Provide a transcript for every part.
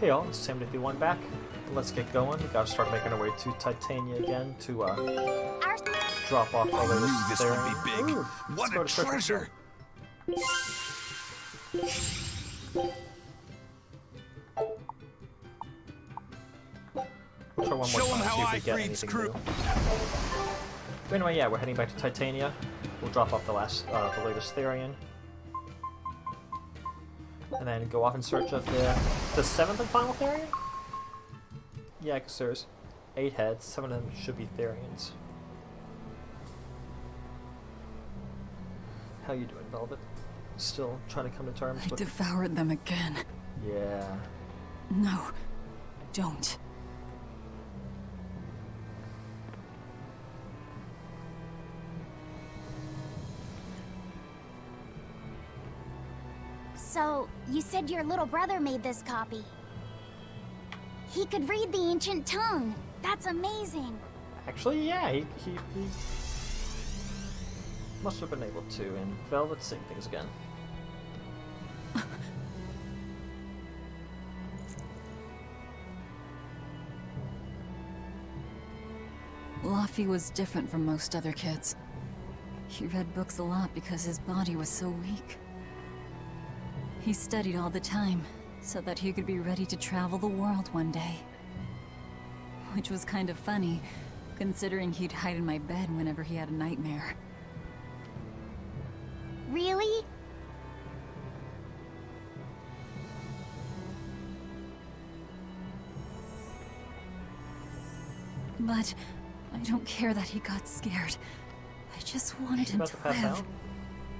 Hey all, Sam with one back. Let's get going. We gotta start making our way to Titania again to drop off all I this. knew this would be big. Ooh, What a treasure! We'll try one more Show 'em time, how see if I we get freed anything Screw. new. But anyway, yeah, we're heading back to Titania. We'll drop off the latest Therion. And then go off in search of the seventh and final Therion? Yeah, because there's 8 heads, 7 of them should be Therions. How you doing, Velvet? Still trying to come to terms I with... devoured them again. Yeah. No, don't. So, you said your little brother made this copy. He could read the ancient tongue. That's amazing. Actually, yeah, he must have been able to, and Velvet's saying things again. Laffy was different from most other kids. He read books a lot because his body was so weak. He studied all the time, so that he could be ready to travel the world one day. Which was kind of funny, considering he'd hide in my bed whenever he had a nightmare. Really? But I don't care that he got scared. I just wanted him About to to pass live. out?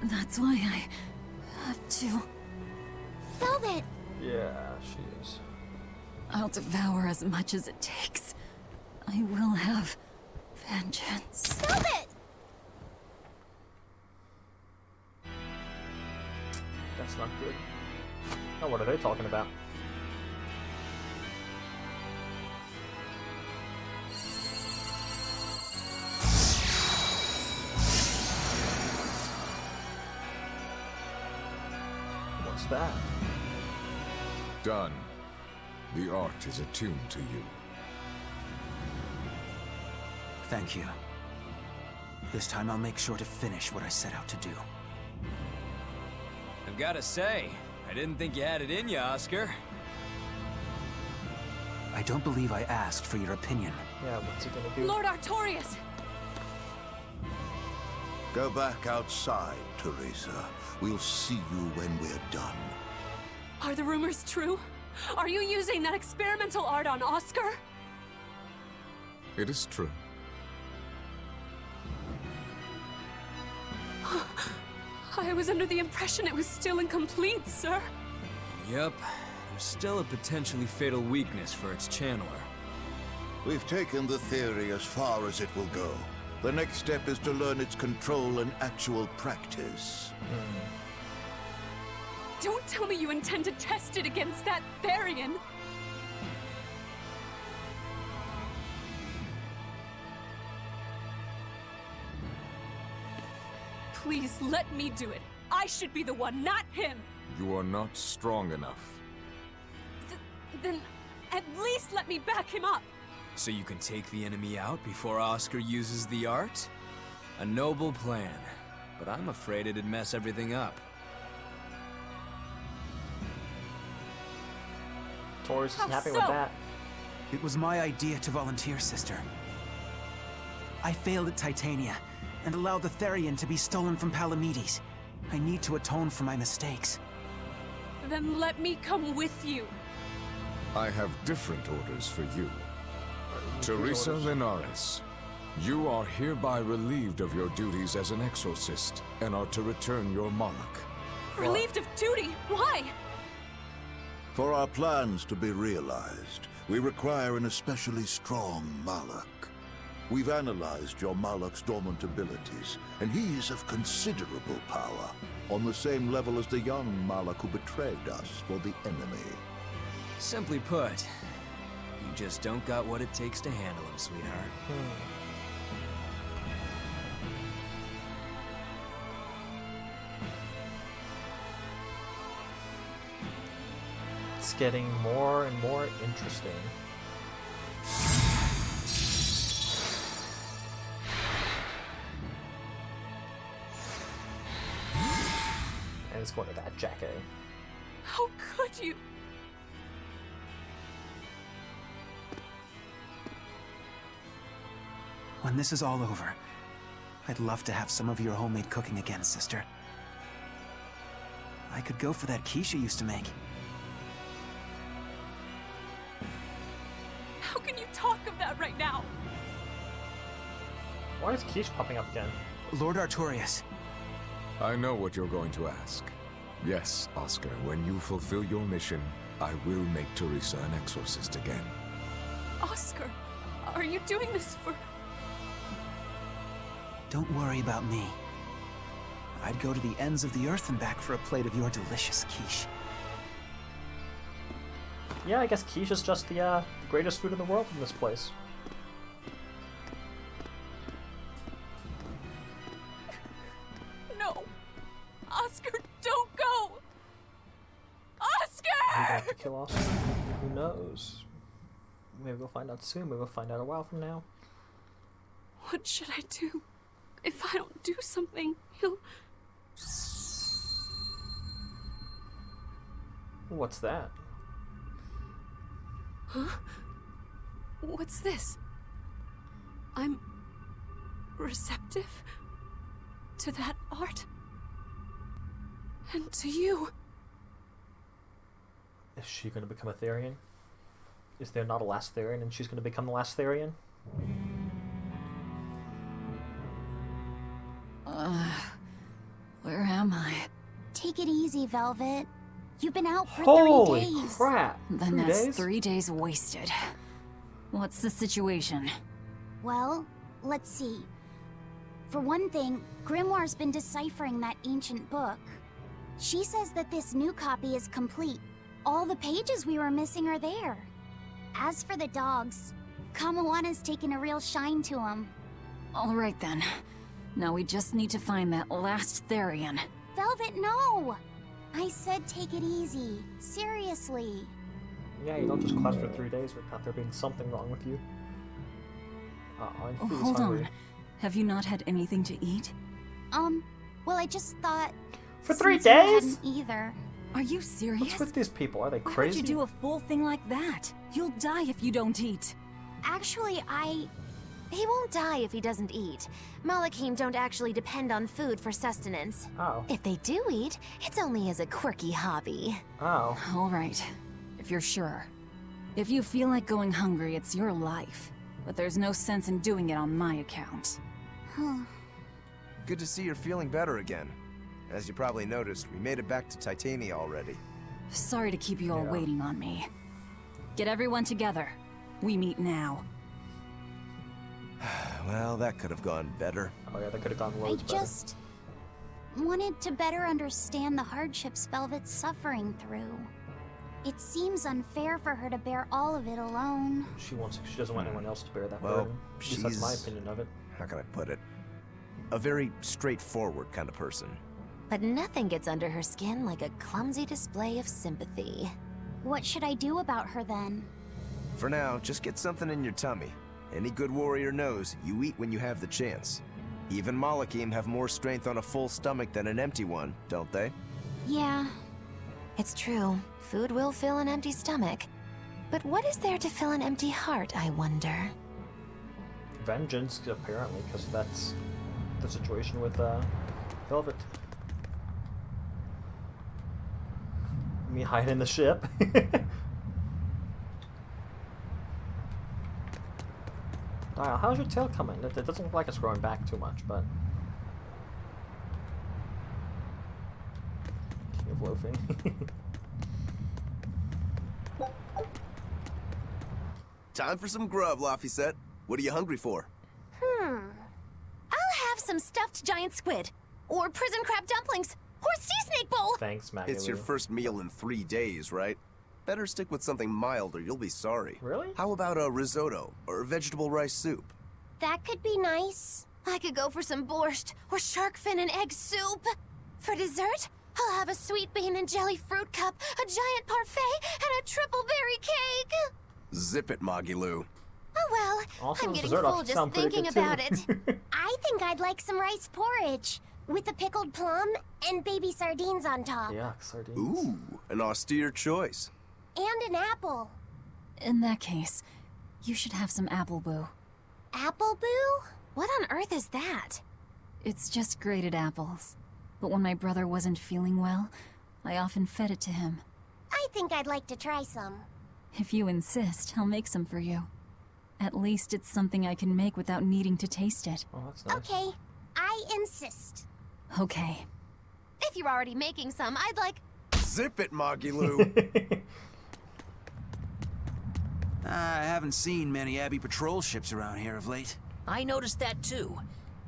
That's why I have to. Velvet! Yeah, she is. I'll devour as much as it takes. I will have vengeance. Velvet! That's not good. Oh, what are they talking about? What's that? Done. The art is attuned to you. Thank you. This time I'll make sure to finish what I set out to do. I've gotta say, I didn't think you had it in you, Oscar. I don't believe I asked for your opinion. Yeah, what's he gonna do? Lord Artorias! Go back outside, Teresa. We'll see you when we're done. Are the rumors true? Are you using that experimental art on Oscar? It is true. I was under the impression it was still incomplete, sir. Yep, there's still a potentially fatal weakness for its channeler. We've taken the theory as far as it will go. The next step is to learn its control and actual practice. Don't tell me you intend to test it against that Therion! Please, let me do it. I should be the one, not him! You are not strong enough. Then, at least let me back him up! So you can take the enemy out before Oscar uses the art? A noble plan, but I'm afraid it'd mess everything up. Taurus isn't How happy so? with that. It was my idea to volunteer, sister. I failed at Titania, and allowed the Therion to be stolen from Palamedes. I need to atone for my mistakes. Then let me come with you. I have different orders for you. Which Teresa orders? Linares, you are hereby relieved of your duties as an exorcist, and are to return your monarch. Relieved of duty? Why? For our plans to be realized, we require an especially strong Malak. We've analyzed your Malak's dormant abilities, and he is of considerable power, on the same level as the young Malak who betrayed us for the enemy. Simply put, you just don't got what it takes to handle him, sweetheart. It's getting more and more interesting. And it's going to that jacket. How could you? When this is all over, I'd love to have some of your homemade cooking again, sister. I could go for that quiche you used to make. How can you talk of that right now? Why is Quiche popping up again? Lord Artorias. I know what you're going to ask. Yes, Oscar, when you fulfill your mission, I will make Teresa an exorcist again. Oscar, are you doing this for... Don't worry about me. I'd go to the ends of the earth and back for a plate of your delicious quiche. Yeah, I guess quiche is just the greatest food in the world in this place. No! Oscar, don't go! Are we gonna Oscar! have to kill Oscar? Who knows? Maybe we'll find out soon. Maybe we'll find out a while from now. What should I do? If I don't do something, he'll... What's that? Huh? What's this? I'm... receptive to that art. And to you. Is she going to become a Therion? Is there not a last Therion and she's going to become the last Therion? Where am I? Take it easy, Velvet. You've been out for Holy 3 days. crap! Then 3 that's days? 3 days wasted. What's the situation? Well, let's see. For one thing, Grimoire's been deciphering that ancient book. She says that this new copy is complete. All the pages we were missing are there. As for the dogs, Kamawana's taken a real shine to them. All right then. Now we just need to find that last Therion. Velvet, no! I said take it easy. Seriously. Yeah, you don't just class for 3 days without there being something wrong with you. I'm Oh, food's hold hungry. on. Have you not had anything to eat? Well, I just thought... For 3 since you days? hadn't either. Are you serious? What's with these people? Are they Why would crazy? you do a full thing like that? You'll die if you don't eat. Actually, He won't die if he doesn't eat. Malachim don't actually depend on food for sustenance. Oh. If they do eat, it's only as a quirky hobby. Oh. All right, if you're sure. If you feel like going hungry, it's your life. But there's no sense in doing it on my account. Good to see you're feeling better again. As you probably noticed, we made it back to Titania already. Sorry to keep you all Yeah. waiting on me. Get everyone together. We meet now. Well, that could have gone better. Oh yeah, that could have gone I loads better. just wanted to better understand the hardships Velvet's suffering through. It seems unfair for her to bear all of it alone. She doesn't want anyone else to bear that Well, burden. At least that's my she's- opinion of it. How can I put it? A very straightforward kind of person. But nothing gets under her skin like a clumsy display of sympathy. What should I do about her then? For now, just get something in your tummy. Any good warrior knows you eat when you have the chance. Even Malachim have more strength on a full stomach than an empty one, don't they? Yeah, It's true, food will fill an empty stomach. But what is there to fill an empty heart, I wonder? Vengeance, apparently, because that's the situation with Velvet. Me hiding in the ship. Dial, how's your tail coming? It doesn't look like it's growing back too much, but... King of loafing. Time for some grub, Laphicet. What are you hungry for? I'll have some stuffed giant squid, or prison crab dumplings, or sea snake bowl. Thanks, Maggie. It's your first meal in 3 days, right? Better stick with something mild or you'll be sorry. Really? How about a risotto or vegetable rice soup? That could be nice. I could go for some borscht or shark fin and egg soup. For dessert, I'll have a sweet bean and jelly fruit cup, a giant parfait, and a triple berry cake! Zip it, Magilu. Oh well, Also, I'm the getting dessert full options just sound pretty thinking good, about too. it. I think I'd like some rice porridge with a pickled plum and baby sardines on top. Yeah, sardines. Ooh, an austere choice. And an apple. In that case, you should have some apple boo. Apple boo? What on earth is that? It's just grated apples. But when my brother wasn't feeling well, I often fed it to him. I think I'd like to try some. If you insist, I'll make some for you. At least it's something I can make without needing to taste it. Oh, that's nice. Okay, I insist. Okay. If you're already making some, I'd like... Zip it, Magilu. I haven't seen many Abbey patrol ships around here of late. I noticed that too.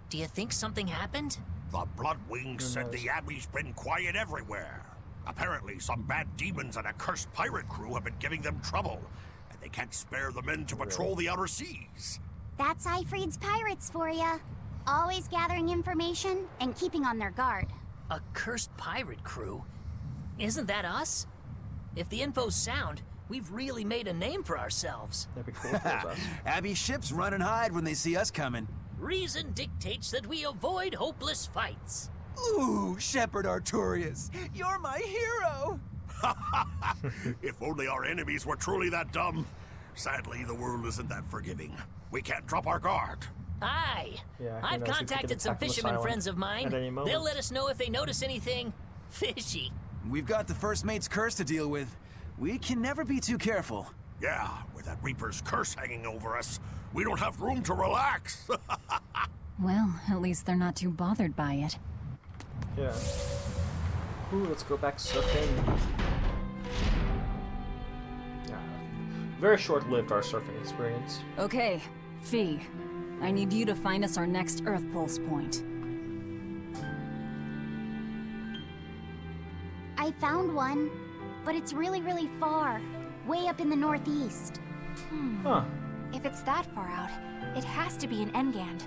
Do you think something happened? The Bloodwings said the Abbey's been quiet everywhere. Apparently, some bad demons and a cursed pirate crew have been giving them trouble, and they can't spare the men to patrol the outer seas. That's Eifried's pirates for ya. Always gathering information and keeping on their guard. A cursed pirate crew? Isn't that us? If the info's sound, we've really made a name for ourselves. That'd be cool if it was us. Abbey ships run and hide when they see us coming. Reason dictates that we avoid hopeless fights. Ooh, Shepherd Artorias, you're my hero! If only our enemies were truly that dumb. Sadly, the world isn't that forgiving. We can't drop our guard. Aye. Yeah, who I've knows, we could get contacted some attacked on this fishermen island friends of mine. at any moment. They'll let us know if they notice anything fishy. We've got the first mate's curse to deal with. We can never be too careful. Yeah, with that Reaper's curse hanging over us, we don't have room to relax. Well, at least they're not too bothered by it. Yeah. Ooh, let's go back surfing. Yeah. Very short-lived, our surfing experience. Okay, Fee. I need you to find us our next Earth Pulse point. I found one, but it's really, really far. Way up in the northeast. Huh. If it's that far out, it has to be in Engand.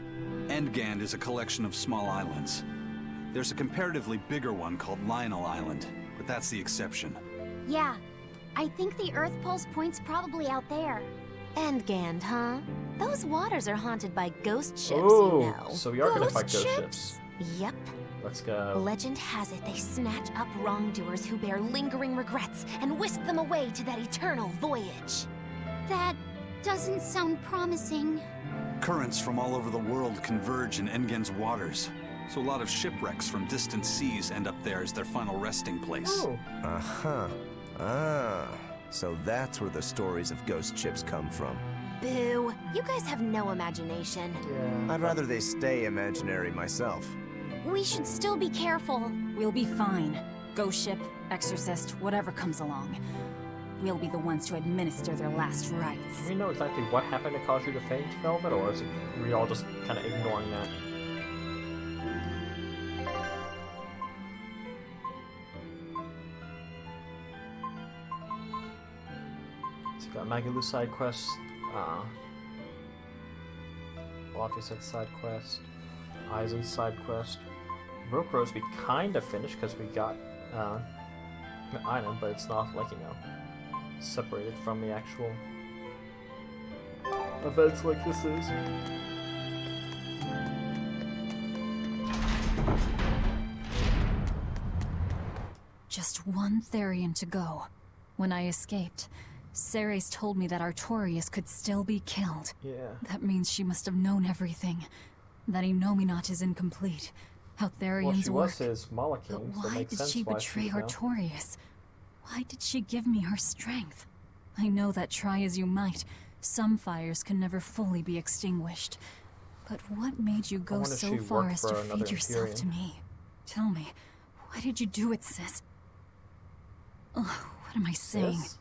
Endgand is a collection of small islands. There's a comparatively bigger one called Lionel Island, but that's the exception. Yeah, I think the Earth Pulse point's probably out there. Endgand, huh? Those waters are haunted by ghost ships, Oh, you know. so we are gonna fight ghost ships. Yep. Let's go. Legend has it they snatch up wrongdoers who bear lingering regrets and whisk them away to that eternal voyage. That doesn't sound promising. Currents from all over the world converge in Engand's waters, so a lot of shipwrecks from distant seas end up there as their final resting place. Oh. Uh-huh. Ah, so that's where the stories of ghost ships come from. Boo. You guys have no imagination. Yeah. I'd rather they stay imaginary myself. We should still be careful. We'll be fine. Ghost ship, exorcist, whatever comes along. We'll be the ones to administer their last rites. Do we know exactly what happened to cause you to faint, Velvet, or is it we all just kind of ignoring that? So you got Magalu side quest, Lofty said side quest, Eisen side quest. Rook Rose we kind of finished because we got an island, but it's not like, you know, separated from the actual events like this is. Just one Therion to go. When I escaped, Ceres told me that Artorias could still be killed. Yeah. That means she must have known everything. That Inomata is incomplete. How Therions Well, she work. was his Malachine, But so it why makes did sense she why betray she's, you know. Artorias? Why did she give me her strength? I know that try as you might, some fires can never fully be extinguished. But what made you go wonder if so she far worked as for to another feed yourself to Therion. me? Tell me, why did you do it, sis? Ugh, what am I saying? Sis?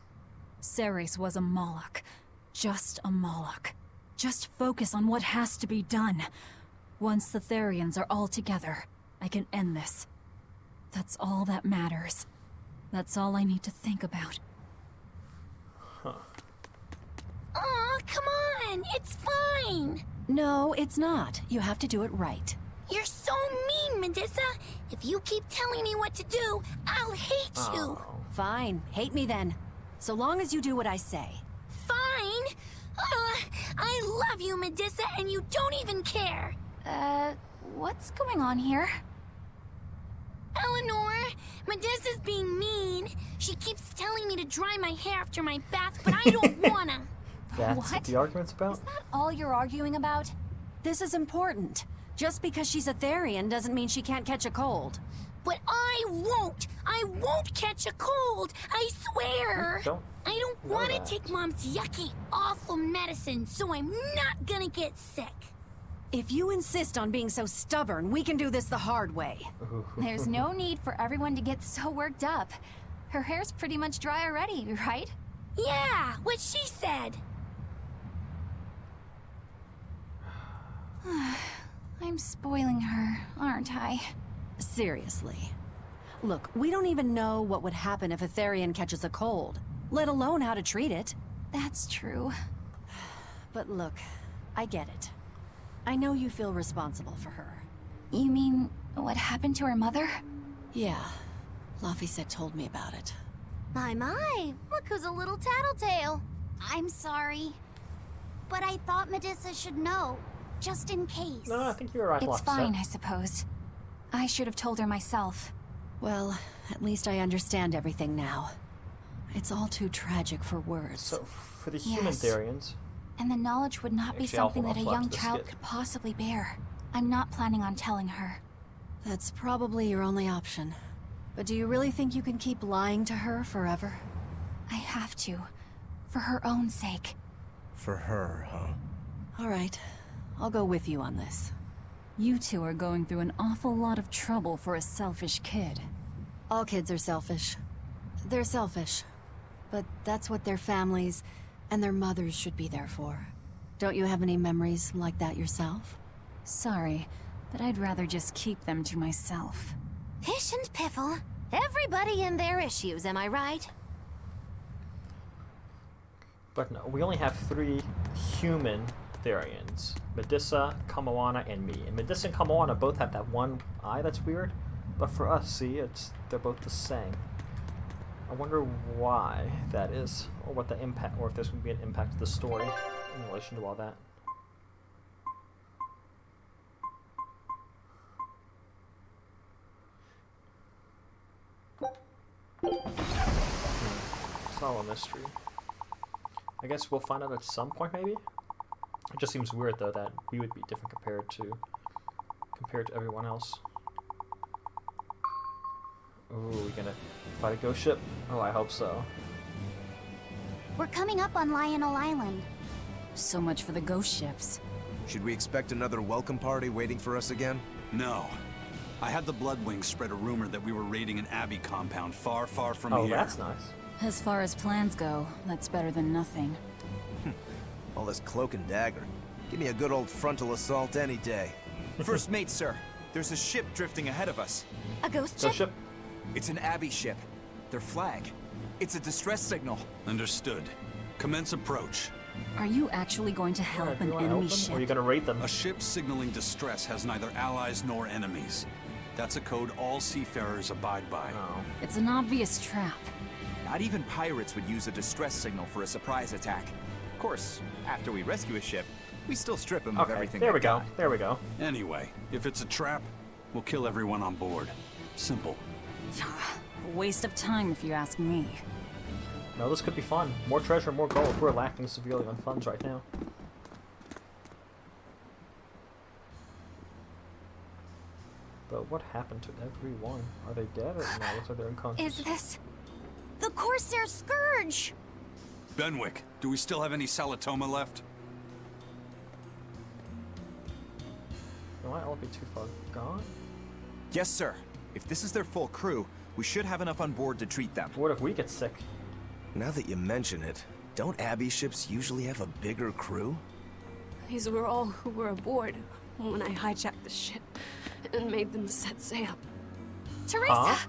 Ceres was a Moloch. Just a Moloch. Just focus on what has to be done. Once the Therions are all together, I can end this. That's all that matters. That's all I need to think about. Aw, come on! It's fine! No, it's not. You have to do it right. You're so mean, Medusa. If you keep telling me what to do, I'll hate you. Fine, hate me then. So long as you do what I say. Fine. I love you, Medusa, and you don't even care. What's going on here? Eleanor, Medusa's being mean. She keeps telling me to dry my hair after my bath, but I don't wanna. That's what the argument's about? Is that all you're arguing about? This is important. Just because she's a Therion doesn't mean she can't catch a cold. But I won't! I won't catch a cold! I swear! I don't want to take Mom's yucky, awful medicine, so I'm not gonna get sick. If you insist on being so stubborn, we can do this the hard way. There's no need for everyone to get so worked up. Her hair's pretty much dry already, right? Yeah, what she said. I'm spoiling her, aren't I? Seriously. Look, we don't even know what would happen if a Therion catches a cold, let alone how to treat it. That's true. But look, I get it. I know you feel responsible for her. You mean what happened to her mother? Yeah. Laphicet told me about it. My, look who's a little tattletale. I'm sorry. But I thought Medusa should know, just in case. No, I think you're right, It's Laphicet. fine, I suppose. I should have told her myself. Well, at least I understand everything now. It's all too tragic for words. So, for the human Therions... And the knowledge would not be Actually, something I'll that a flag young this child skit. could possibly bear. I'm not planning on telling her. That's probably your only option. But do you really think you can keep lying to her forever? I have to. For her own sake. For her, huh? All right. I'll go with you on this. You two are going through an awful lot of trouble for a selfish kid. All kids are selfish. They're selfish. But that's what their families and their mothers should be there for. Don't you have any memories like that yourself? Sorry, but I'd rather just keep them to myself. Pish and Piffle. Everybody and their issues, am I right? But no, we only have 3 human Therions. Medusa, Kamoana, and me. And Medusa and Kamoana both have that one eye that's weird. But for us, see, they're both the same. I wonder why that is, or what the impact, or if there's going to be an impact to the story in relation to all that. Solve a mystery. I guess we'll find out at some point, maybe. It just seems weird though that we would be different compared to everyone else. Ooh, we gonna fight a ghost ship? Oh, I hope so. We're coming up on Lionel Island. So much for the ghost ships. Should we expect another welcome party waiting for us again? No. I had the Bloodwings spread a rumor that we were raiding an Abbey compound far, far from here. Oh, that's nice. As far as plans go, that's better than nothing. All this cloak and dagger. Give me a good old frontal assault any day. First mate, sir. There's a ship drifting ahead of us. A ghost Ghost ship? It's an Abbey ship. Their flag. It's a distress signal. Understood. Commence approach. Are you actually going to help an enemy ship? Or are you gonna raid them? A ship signaling distress has neither allies nor enemies. That's a code all seafarers abide by. Oh. It's an obvious trap. Not even pirates would use a distress signal for a surprise attack. Of course, after we rescue a ship, we still strip them of Okay, everything there we they've go. got. There we go. Anyway, if it's a trap, we'll kill everyone on board. Simple. A waste of time if you ask me. No, this could be fun. More treasure, more gold. We're lacking severely on funds right now. But what happened to everyone? Are they dead or no? Looks like they're unconscious. Is this the Corsair Scourge? Benwick, do we still have any Salatoma left? They might all be too far gone. Yes, sir. If this is their full crew, we should have enough on board to treat them. What if we get sick? Now that you mention it, don't Abbey ships usually have a bigger crew? These were all who were aboard when I hijacked the ship and made them set sail. Teresa! Huh?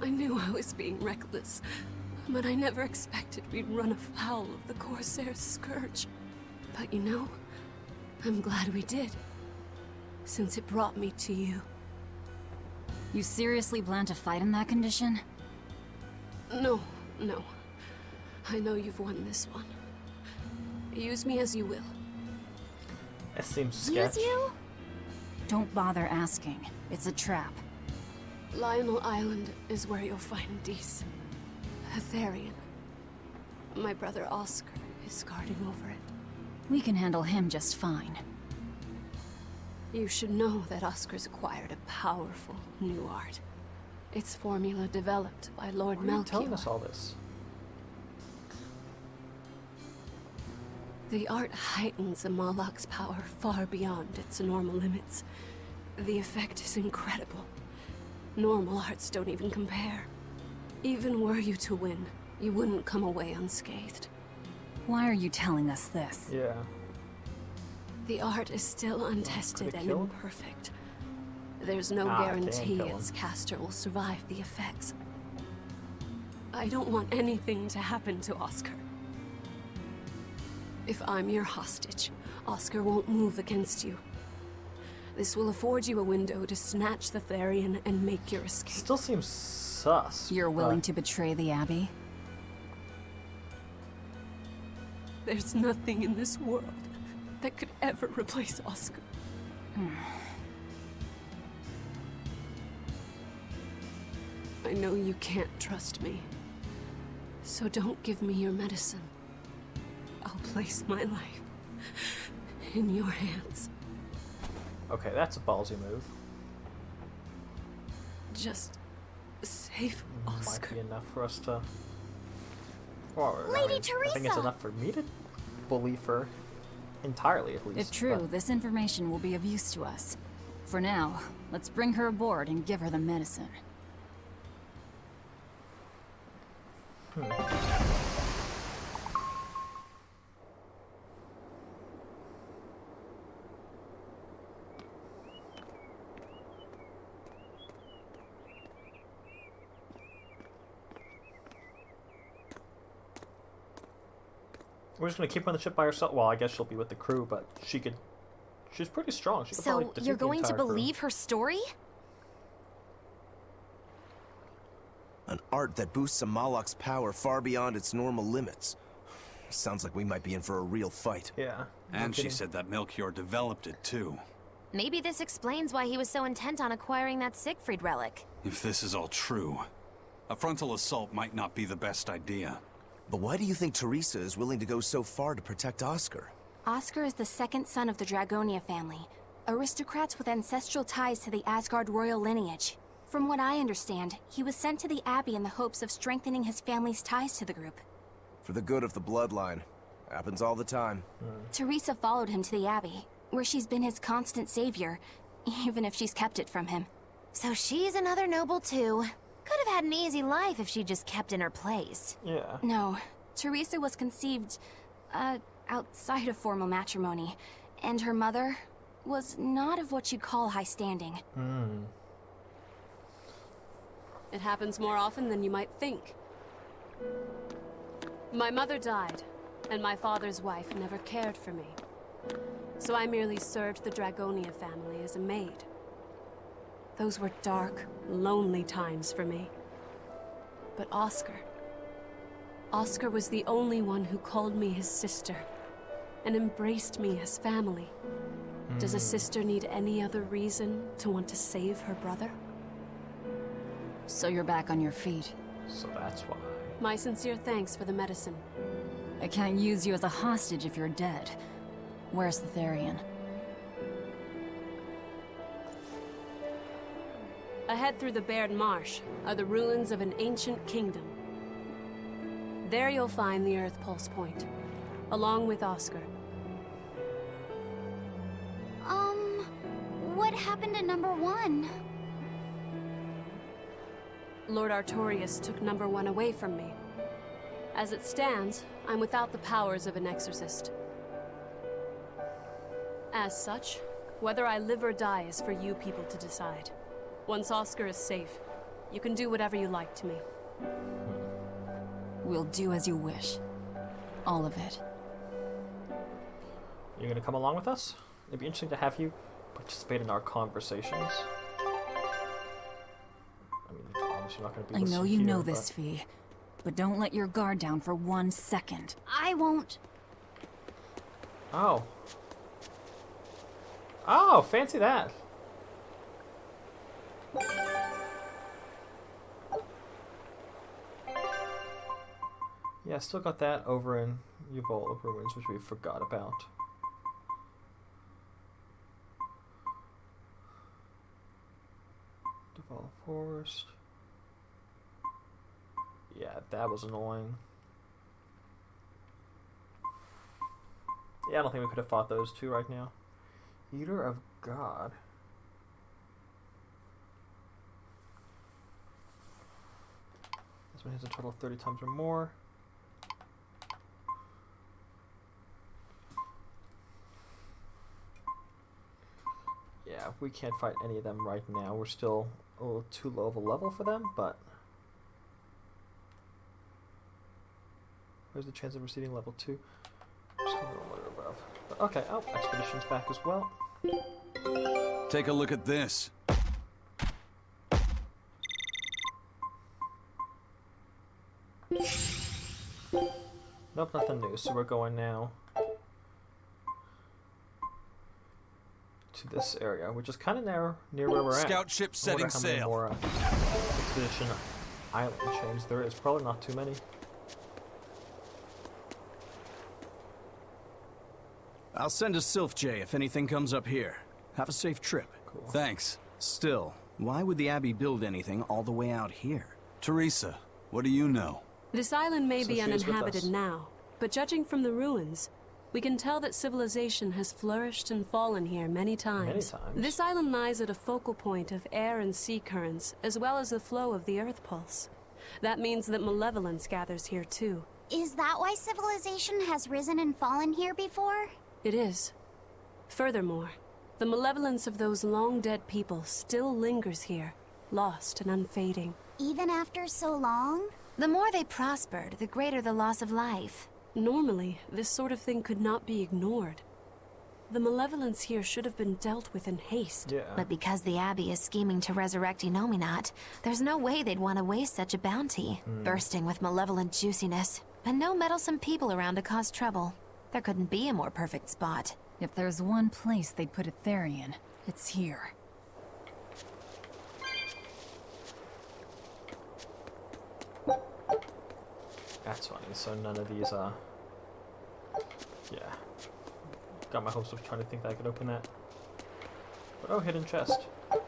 I knew I was being reckless, but I never expected we'd run afoul of the Corsair's Scourge. But you know, I'm glad we did. since it brought me to you. You seriously plan to fight in that condition? No. I know you've won this one. Use me as you will. It seems sketch. Use you? Don't bother asking. It's a trap. Lionel Island is where you'll find Dees. Therion. My brother Oscar is guarding over it. We can handle him just fine. You should know that Oscar's acquired a powerful new art. Its formula developed by Lord Melchior. Why are you telling us all this? The art heightens a Malak's power far beyond its normal limits. The effect is incredible. Normal arts don't even compare. Even were you to win, you wouldn't come away unscathed. Why are you telling us this? Yeah. The art is still untested and killed? imperfect. There's no guarantee its caster will survive the effects. I don't want anything to happen to Oscar. If I'm your hostage, Oscar won't move against you. This will afford you a window to snatch the Therion and make your escape. Still seems sus. You're willing to betray the Abbey? There's nothing in this world that could ever replace Oscar. I know you can't trust me, so don't give me your medicine. I'll place my life in your hands. Okay, that's a ballsy move. Just save Oscar. Might be enough for us to... Or, Lady I think it's Teresa! enough for me to believe her entirely, at least. If true, but... this information will be of use to us. For now, let's bring her aboard and give her the medicine. We're just gonna keep her on the ship by herself. Well, I guess she'll be with the crew, but she's pretty strong. She could probably So, defeat you're the going to entire crew. believe her story? An art that boosts a Malak's power far beyond its normal limits. Sounds like we might be in for a real fight. Yeah. And she said that Melchior developed it too. Maybe this explains why he was so intent on acquiring that Siegfried relic. If this is all true, a frontal assault might not be the best idea. But why do you think Teresa is willing to go so far to protect Oscar? Oscar is the second son of the Dragonia family, aristocrats with ancestral ties to the Asgard royal lineage. From what I understand, he was sent to the Abbey in the hopes of strengthening his family's ties to the group. For the good of the bloodline. Happens all the time. Teresa followed him to the Abbey, where she's been his constant savior, even if she's kept it from him. So she's another noble too. Could have had an easy life if she just kept in her place. Yeah. No, Teresa was conceived, outside of formal matrimony, and her mother was not of what you'd call high standing. It happens more often than you might think. My mother died, and my father's wife never cared for me. So I merely served the Dragonia family as a maid. Those were dark, lonely times for me. But Oscar was the only one who called me his sister, and embraced me as family. Does a sister need any other reason to want to save her brother? So you're back on your feet. So that's why. My sincere thanks for the medicine. I can't use you as a hostage if you're dead. Where's the Therion? Ahead through the Baird Marsh are the ruins of an ancient kingdom. There you'll find the Earth Pulse Point, along with Oscar. What happened to number 1? Lord Artorius took number 1 away from me. As it stands, I'm without the powers of an exorcist. As such, whether I live or die is for you people to decide. Once Oscar is safe, you can do whatever you like to me. We'll do as you wish. All of it. You're gonna come along with us? It'd be interesting to have you participate in our conversations. I mean, obviously not going to be I know listening you here, know this, Fee, but don't let your guard down for 1 second. I won't. Oh. Oh, fancy that. Yeah, still got that over in Ufotable Ruins, which we forgot about. Devolve Forest. Yeah, that was annoying. Yeah, I don't think we could have fought those two right now. Eater of God. This one has a total of 30 times or more. Yeah, we can't fight any of them right now. We're still a little too low of a level for them, but... Where's the chance of receiving level 2? Just a little bit above. But okay, oh, Expedition's back as well. Take a look at this. Nope, nothing new, so we're going now to this area, which is kind of near where we're at. Scout ship setting sail. More Expedition island chains there is. Probably not too many. I'll send a Sylph J if anything comes up here. Have a safe trip. Cool. Thanks. Still, why would the Abbey build anything all the way out here? Teresa, what do you know? This island may So be she is with uninhabited us. now, but judging from the ruins, we can tell that civilization has flourished and fallen here many times. Many times. This island lies at a focal point of air and sea currents, as well as the flow of the earth pulse. That means that malevolence gathers here too. Is that why civilization has risen and fallen here before? It is. Furthermore, the malevolence of those long-dead people still lingers here, lost and unfading. Even after so long? The more they prospered, the greater the loss of life. Normally, this sort of thing could not be ignored. The malevolence here should have been dealt with in haste. Yeah. But because the Abbey is scheming to resurrect Inominat, there's no way they'd want to waste such a bounty. Bursting with malevolent juiciness, and no meddlesome people around to cause trouble. There couldn't be a more perfect spot. If there's one place they'd put a Therion, it's here. That's funny. So none of these, yeah. Got my hopes of trying to think that I could open that. But oh, hidden chest. I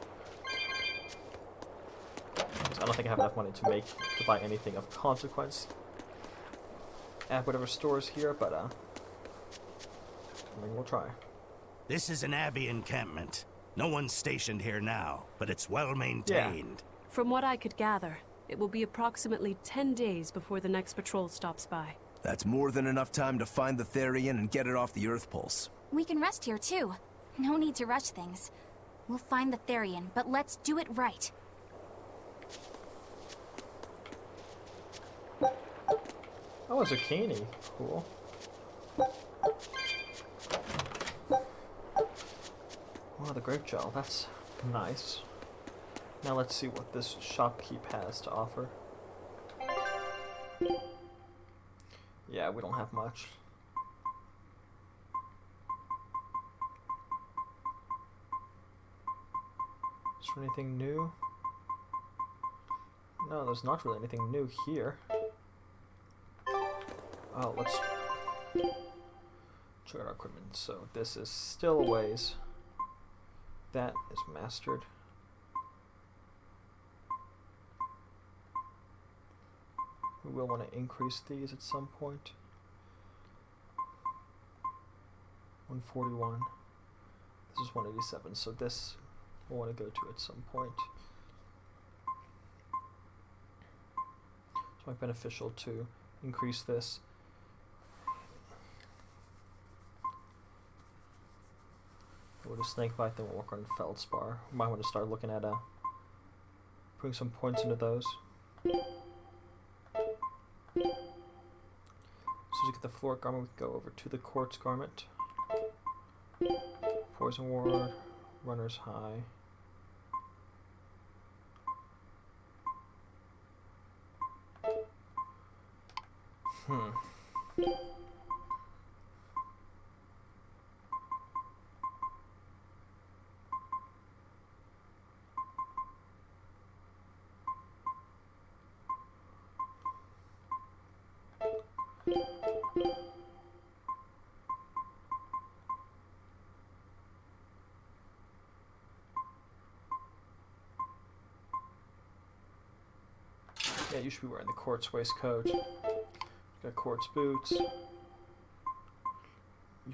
don't think I have enough money to buy anything of consequence at whatever stores here, but I mean, we'll try. This is an Abbey encampment. No one's stationed here now, but it's well maintained. From what I could gather, it will be approximately 10 days before the next patrol stops by. That's more than enough time to find the Therion and get it off the Earth Pulse. We can rest here too. No need to rush things. We'll find the Therion, but let's do it right. Oh, a zucchini. Cool. Oh, the grape gel. That's nice. Now let's see what this shopkeep has to offer. Yeah, we don't have much. Is there anything new? No, there's not really anything new here. Oh, let's check out our equipment. So this is still a ways. That is mastered. We will want to increase these at some point. 141. This is 187, so this we'll want to go to at some point. It's quite beneficial to increase this. Go to Snakebite, then we'll work on Feldspar. We might want to start looking at putting some points into those. As soon as we get the Floor Garment, we can go over to the Quartz Garment. Poison Ward, Runner's high. Yeah, you should be wearing the quartz waistcoat. Got quartz boots. You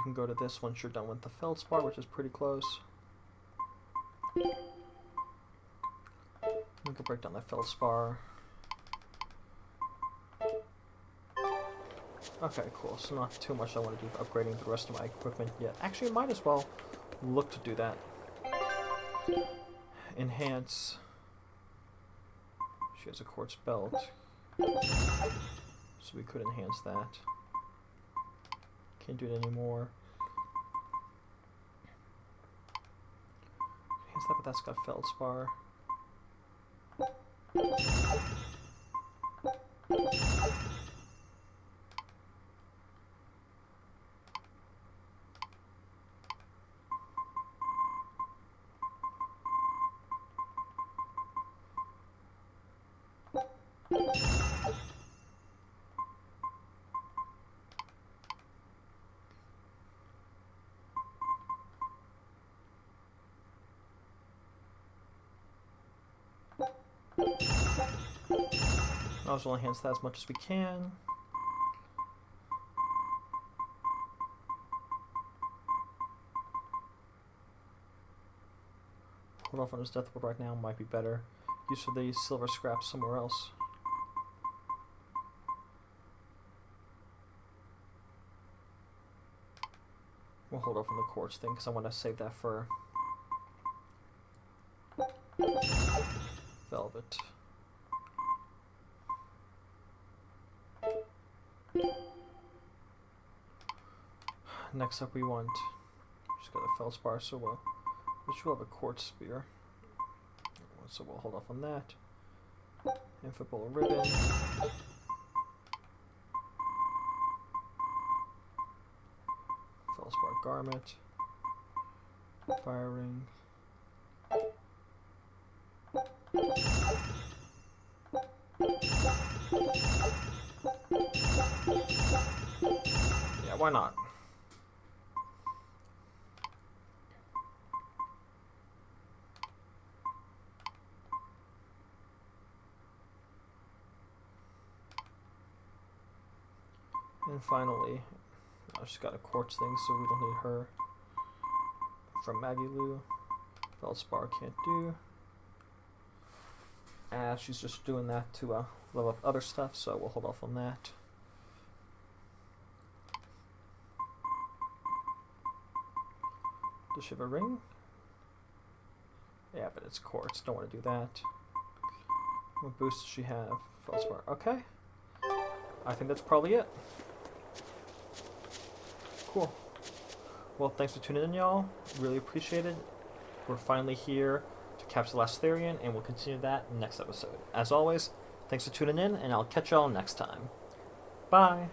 can go to this once you're done with the feldspar, which is pretty close. We can break down the feldspar. Okay, cool. So not too much I want to do for upgrading the rest of my equipment yet. Actually, I might as well look to do that. Enhance. She has a quartz belt. So we could enhance that. Can't do it anymore. Enhance that, but that's got feldspar. I'll also enhance that as much as we can. Hold off on his death ward right now might be better. Use for the silver scraps somewhere else. We'll hold off on the quartz thing because I want to save that for velvet. Next up we want, just got a feldspar, so we'll have a quartz spear. So we'll hold off on that. Ufotable ribbon. Feldspar garment. Fire ring. Yeah, why not? And finally, she's got a quartz thing, so we don't need her. From Magilu, feldspar can't do. She's just doing that to level up other stuff, so we'll hold off on that. Does she have a ring? Yeah, but it's quartz. Don't want to do that. What boost does she have? Feldspar. Okay. I think that's probably it. Cool. Well, thanks for tuning in, y'all. Really appreciate it. We're finally here to capture the last Therion, and we'll continue that in the next episode. As always, thanks for tuning in, and I'll catch y'all next time. Bye!